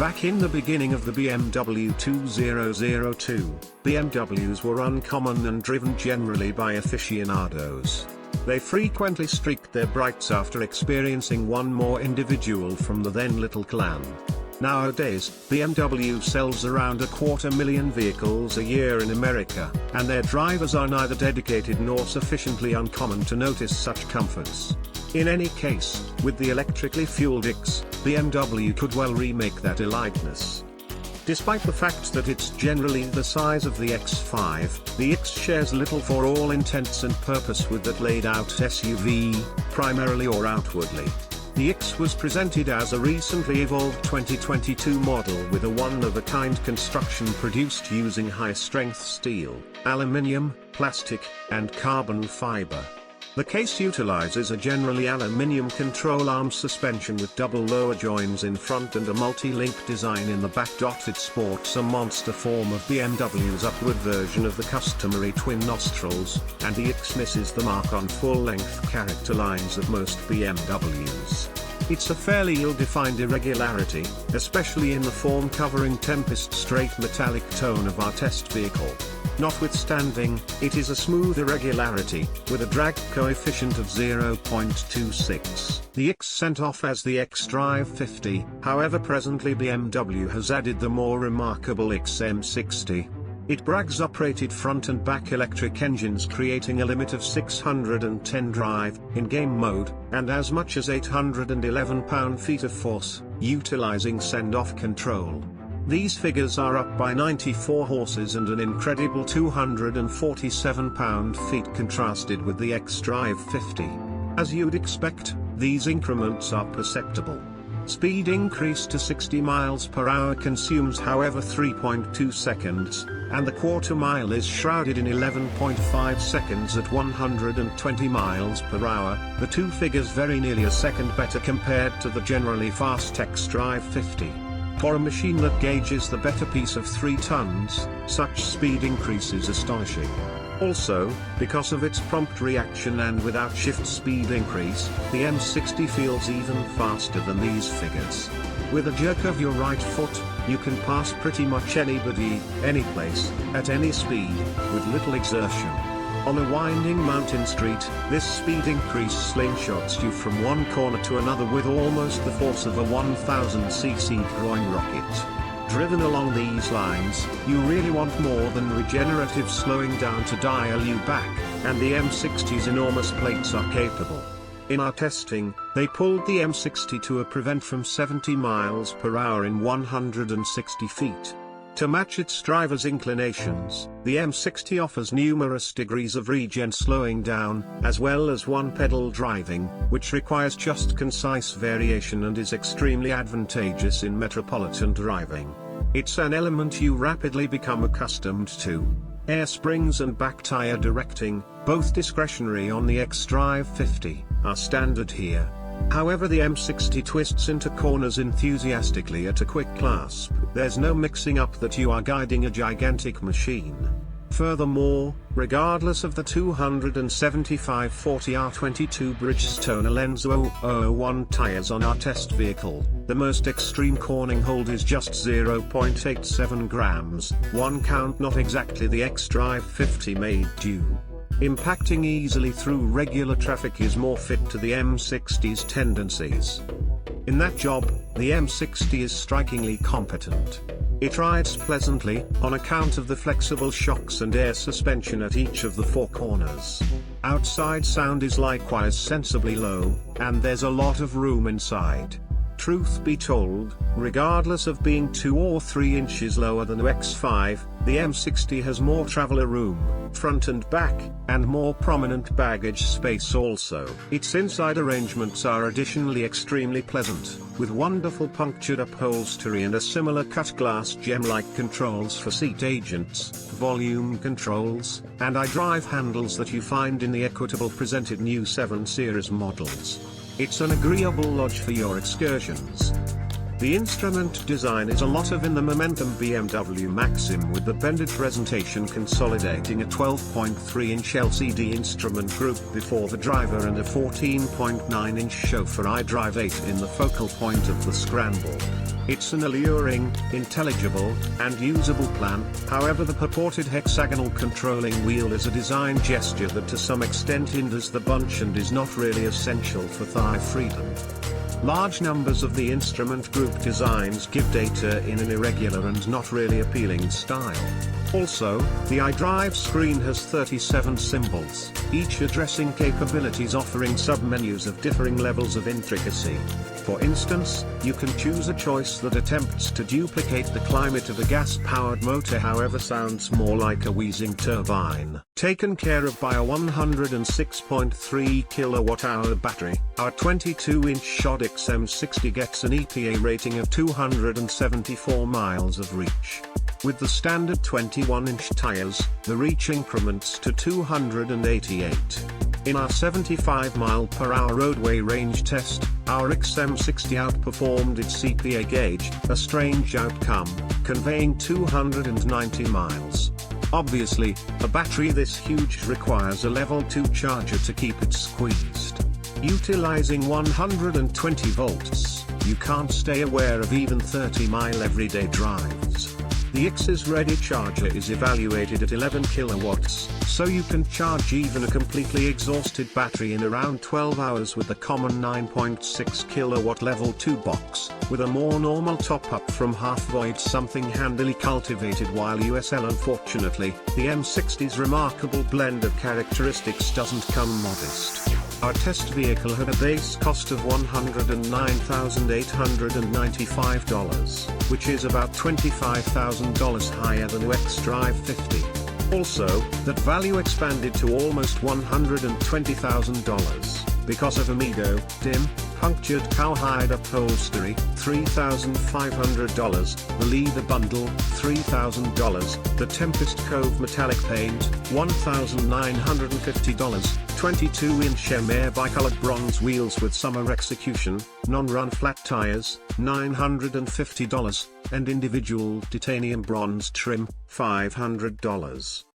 Back in the beginning of the BMW 2002, BMWs were uncommon and driven generally by aficionados. They frequently streaked their brights after experiencing one more individual from the then little clan. Nowadays, BMW sells around 250,000 vehicles a year in America, and their drivers are neither dedicated nor sufficiently uncommon to notice such comforts. In any case, with the electrically fueled X, BMW could well remake that eliteness. Despite the fact that it's generally the size of the X5, the X shares little for all intents and purpose with that laid-out SUV, primarily or outwardly. The X was presented as a recently evolved 2022 model with a one-of-a-kind construction produced using high-strength steel, aluminium, plastic, and carbon fiber. The case utilizes a generally aluminium control arm suspension with double lower joins in front and a multi-link design in the back. It sports a monster form of BMW's upward version of the customary twin nostrils, and the X misses the mark on full-length character lines of most BMWs. It's a fairly ill-defined irregularity, especially in the form-covering Tempest Straight Metallic tone of our test vehicle. Notwithstanding, it is a smooth irregularity, with a drag coefficient of 0.26. The X sent off as the X-Drive 50, however presently BMW has added the more remarkable X M60. It brags uprated front and back electric engines creating a limit of 610 drive, in game mode, and as much as 811 pound-feet of force, utilizing send-off control. These figures are up by 94 horses and an incredible 247 pound-feet contrasted with the X-Drive 50. As you'd expect, these increments are perceptible. Speed increase to 60 miles per hour consumes however 3.2 seconds, and the quarter mile is shrouded in 11.5 seconds at 120 miles per hour, the two figures very nearly a second better compared to the generally fast X-Drive 50. For a machine that gauges the better piece of 3 tons, such speed increase is astonishing. Also, because of its prompt reaction and without shift speed increase, the M60 feels even faster than these figures. With a jerk of your right foot, you can pass pretty much anybody, any place, at any speed, with little exertion. On a winding mountain street, this speed increase slingshots you from one corner to another with almost the force of a 1000cc groin rocket. Driven along these lines, you really want more than regenerative slowing down to dial you back, and the M60's enormous plates are capable. In our testing, they pulled the M60 to a prevent from 70 miles per hour in 160 feet. To match its driver's inclinations, the M60 offers numerous degrees of regen slowing down, as well as one-pedal driving, which requires just concise variation and is extremely advantageous in metropolitan driving. It's an element you rapidly become accustomed to. Air springs and back tire directing, both discretionary on the X-Drive 50, are standard here. However, the M60 twists into corners enthusiastically at a quick clasp. There's no mixing up that you are guiding a gigantic machine. Furthermore, regardless of the 275/40R22 Bridgestone Alenzo 001 tires on our test vehicle, the most extreme cornering hold is just 0.87 grams, one count not exactly the X-Drive 50 made due. Impacting easily through regular traffic is more fit to the M60's tendencies. In that job, the M60 is strikingly competent. It rides pleasantly, on account of the flexible shocks and air suspension at each of the 4 corners. Outside sound is likewise sensibly low, and there's a lot of room inside. Truth be told, regardless of being 2 or 3 inches lower than the X5, the M60 has more traveler room, front and back, and more prominent baggage space also. Its inside arrangements are additionally extremely pleasant, with wonderful punctured upholstery and a similar cut glass gem-like controls for seat agents, volume controls, and iDrive handles that you find in the equitable presented new 7 Series models. It's an agreeable lodge for your excursions. The instrument design is a lot of in the momentum BMW Maxim, with the bended presentation consolidating a 12.3-inch LCD instrument group before the driver and a 14.9-inch chauffeur iDrive 8 in the focal point of the scramble. It's an alluring, intelligible, and usable plan. However, the purported hexagonal controlling wheel is a design gesture that to some extent hinders the bunch and is not really essential for thigh freedom. Large numbers of the instrument group designs give data in an irregular and not really appealing style. Also, the iDrive screen has 37 symbols, each addressing capabilities offering submenus of differing levels of intricacy. For instance, you can choose a choice that attempts to duplicate the climate of a gas-powered motor, however sounds more like a wheezing turbine. Taken care of by a 106.3 kWh battery, our 22-inch Shod IX M60 gets an EPA rating of 274 miles of reach. With the standard 21-inch tires, the reach increments to 288. In our 75-mile-per-hour roadway range test, our IX M60 outperformed its EPA gauge, a strange outcome, conveying 290 miles. Obviously, a battery this huge requires a level 2 charger to keep it squeezed. Utilizing 120 volts, you can't stay aware of even 30-mile everyday drives. The IX's ready charger is evaluated at 11 kilowatts, so you can charge even a completely exhausted battery in around 12 hours with the common 9.6 kilowatt level 2 box, with a more normal top-up from half-void something handily cultivated while USL. Unfortunately, the M60's remarkable blend of characteristics doesn't come modest. Our test vehicle had a base cost of $109,895, which is about $25,000 higher than xDrive 50. Also, that value expanded to almost $120,000, because of Amigo, dim, punctured cowhide upholstery, $3,500, the leather bundle, $3,000, the Tempest Cove metallic paint, $1,950, 22-inch M bicolored bronze wheels with summer execution, non-run flat tires, $950, and individual titanium bronze trim, $500.